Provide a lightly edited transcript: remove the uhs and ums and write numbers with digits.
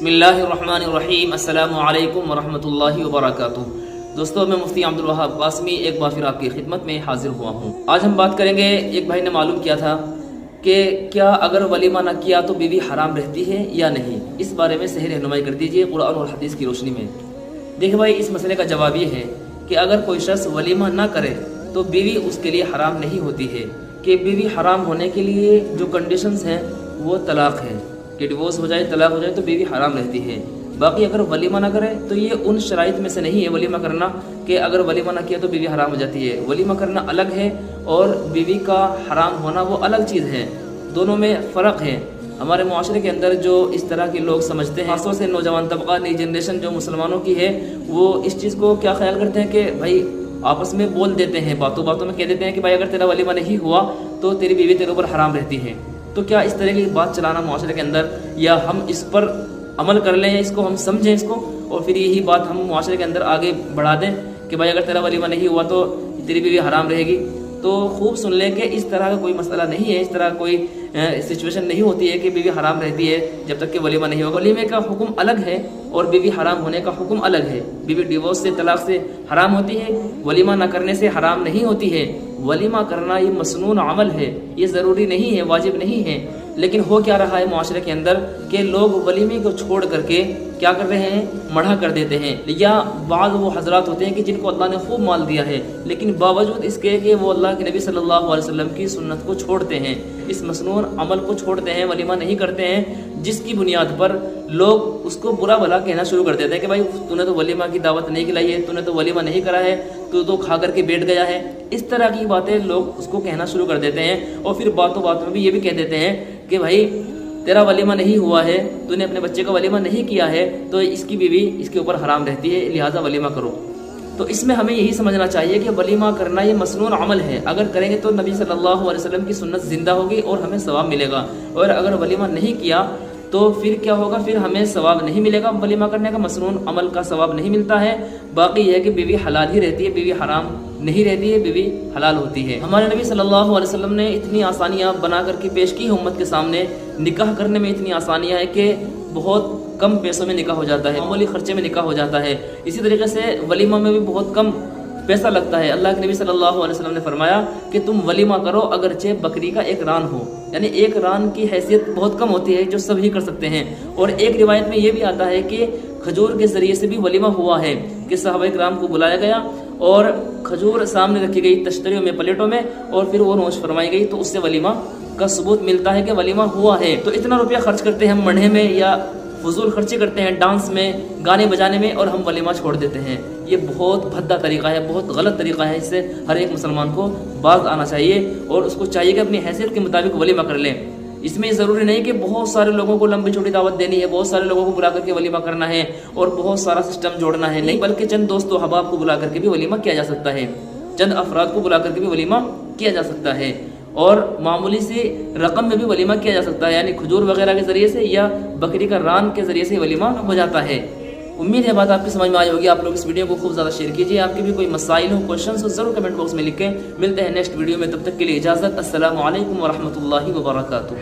بسم اللہ الرحمن الرحیم۔ السلام علیکم ورحمۃ اللہ وبرکاتہ۔ دوستو، میں مفتی عبدالوہاب قاسمی ایک بار پھر آپ کی خدمت میں حاضر ہوا ہوں۔ آج ہم بات کریں گے، ایک بھائی نے معلوم کیا تھا کہ کیا اگر ولیمہ نہ کیا تو بیوی حرام رہتی ہے یا نہیں، اس بارے میں صحیح رہنمائی کر دیجیے قرآن اور حدیث کی روشنی میں۔ دیکھیں بھائی، اس مسئلے کا جواب یہ ہے کہ اگر کوئی شخص ولیمہ نہ کرے تو بیوی اس کے لیے حرام نہیں ہوتی ہے، کہ بیوی حرام ہونے کے لیے جو کنڈیشنز ہیں وہ طلاق ہے، کہ ڈیورس ہو جائے، طلاق ہو جائے تو بیوی حرام رہتی ہے۔ باقی اگر ولیمہ نہ کرے تو یہ ان شرائط میں سے نہیں ہے ولیمہ کرنا کہ اگر ولیمہ نہ کیا تو بیوی حرام ہو جاتی ہے۔ ولیمہ کرنا الگ ہے اور بیوی کا حرام ہونا وہ الگ چیز ہے، دونوں میں فرق ہے۔ ہمارے معاشرے کے اندر جو اس طرح کے لوگ سمجھتے ہیں، خاص طور سے نوجوان طبقہ، نئی جنریشن جو مسلمانوں کی ہے، وہ اس چیز کو کیا خیال کرتے ہیں کہ بھائی آپس میں بول دیتے ہیں، باتوں باتوں میں کہہ دیتے ہیں کہ بھائی اگر تیرا ولیمہ نہیں ہوا تو تیری بیوی تیرے اوپر حرام رہتی ہے۔ تو کیا اس طرح کی بات چلانا معاشرے کے اندر، یا ہم اس پر عمل کر لیں، اس کو ہم سمجھیں اس کو، اور پھر یہی بات ہم معاشرے کے اندر آگے بڑھا دیں کہ بھائی اگر تیرا ولیمہ نہیں ہوا تو تیری بیوی حرام رہے گی؟ تو خوب سن لیں کہ اس طرح کا کوئی مسئلہ نہیں ہے، اس طرح کوئی سچویشن نہیں ہوتی ہے کہ بیوی حرام رہتی ہے جب تک کہ ولیمہ نہیں ہوگا۔ ولیمے کا حکم الگ ہے اور بیوی حرام ہونے کا حکم الگ ہے۔ بیوی ڈیورس سے، طلاق سے حرام ہوتی ہے، ولیمہ نہ کرنے سے حرام نہیں ہوتی ہے۔ ولیمہ کرنا یہ مسنون عمل ہے، یہ ضروری نہیں ہے، واجب نہیں ہے۔ لیکن ہو کیا رہا ہے معاشرے کے اندر کہ لوگ ولیمے کو چھوڑ کر کے کیا کر رہے ہیں، مڑھا کر دیتے ہیں۔ یا بعض وہ حضرات ہوتے ہیں کہ جن کو اللہ نے خوب مال دیا ہے، لیکن باوجود اس کے کہ وہ اللہ کے نبی صلی اللہ علیہ وسلم کی سنت کو چھوڑتے ہیں، اس مسنون عمل کو چھوڑتے ہیں، ولیمہ نہیں کرتے ہیں، جس کی بنیاد پر لوگ اس کو برا بھلا کہنا شروع کر دیتے ہیں کہ بھائی تو نے تو ولیمہ کی دعوت نہیں کھلائی ہے، تو نے تو ولیمہ نہیں کرا ہے، تو کھا کر کے بیٹھ گیا ہے۔ اس طرح کی باتیں لوگ اس کو کہنا شروع کر دیتے ہیں، اور پھر باتوں باتوں میں بھی یہ بھی کہہ دیتے ہیں کہ بھائی تیرا ولیمہ نہیں ہوا ہے، تو نے اپنے بچے کا ولیمہ نہیں کیا ہے، تو اس کی بیوی اس کے اوپر حرام رہتی ہے، لہٰذا ولیمہ کرو۔ تو اس میں ہمیں یہی سمجھنا چاہیے کہ ولیمہ کرنا یہ مسنون عمل ہے، اگر کریں گے تو نبی صلی اللہ علیہ وسلم کی سنت زندہ ہوگی اور ہمیں ثواب ملے گا، اور اگر ولیمہ نہیں کیا تو پھر کیا ہوگا، پھر ہمیں ثواب نہیں ملے گا، ولیمہ کرنے کا مسنون عمل کا ثواب نہیں ملتا ہے۔ باقی یہ ہے کہ بیوی حلال ہی رہتی ہے، بیوی حرام نہیں رہتی ہے، بیوی حلال ہوتی ہے۔ ہمارے نبی صلی اللہ علیہ وسلم نے اتنی آسانیاں بنا کر کے پیش کی امت کے سامنے، نکاح کرنے میں اتنی آسانیاں ہیں کہ بہت کم پیسوں میں نکاح ہو جاتا ہے، معمولی خرچے میں نکاح ہو جاتا ہے۔ اسی طریقے سے ولیمہ میں بھی بہت کم پیسہ لگتا ہے۔ اللہ کے نبی صلی اللہ علیہ وسلم نے فرمایا کہ تم ولیمہ کرو اگرچہ بکری کا ایک ران ہو، یعنی ایک ران کی حیثیت بہت کم ہوتی ہے جو سب ہی کر سکتے ہیں۔ اور ایک روایت میں یہ بھی آتا ہے کہ کھجور کے ذریعے سے بھی ولیمہ ہوا ہے، کہ صحابہ کرام کو بلایا گیا اور کھجور سامنے رکھی گئی تشتریوں میں، پلیٹوں میں، اور پھر وہ نوش فرمائی گئی، تو اس سے ولیمہ کا ثبوت ملتا ہے کہ ولیمہ ہوا ہے۔ تو اتنا روپیہ خرچ کرتے ہیں ہم مڑھے میں، یا فضول خرچی کرتے ہیں ڈانس میں، گانے بجانے میں، اور ہم ولیمہ چھوڑ دیتے ہیں۔ یہ بہت بھدا طریقہ ہے، بہت غلط طریقہ ہے، اس سے ہر ایک مسلمان کو باز آنا چاہیے، اور اس کو چاہیے کہ اپنی حیثیت کے مطابق ولیمہ کر لیں۔ اس میں ضروری نہیں کہ بہت سارے لوگوں کو لمبی چھوٹی دعوت دینی ہے، بہت سارے لوگوں کو بلا کر کے ولیمہ کرنا ہے، اور بہت سارا سسٹم جوڑنا ہے، نہیں، بلکہ چند دوست و احباب کو بلا کر کے بھی ولیمہ کیا جا سکتا ہے، چند افراد کو بلا کر کے بھی ولیمہ کیا جا سکتا ہے، اور معمولی سی رقم میں بھی ولیمہ کیا جا سکتا ہے، یعنی کھجور وغیرہ کے ذریعے سے یا بکری کا ران کے ذریعے سے ولیمہ ہو جاتا ہے۔ امید ہے بات آپ کی سمجھ میں آئی ہوگی۔ آپ لوگ اس ویڈیو کو خوب زیادہ شیئر کیجیے۔ آپ کے بھی کوئی مسائل ہو، کوشچنس ہو، ضرور کمنٹ باکس میں لکھیں۔ ملتے ہیں نیکسٹ ویڈیو میں، تب تک کے لیے اجازت۔ السلام علیکم ورحمۃ اللہ وبرکاتہ۔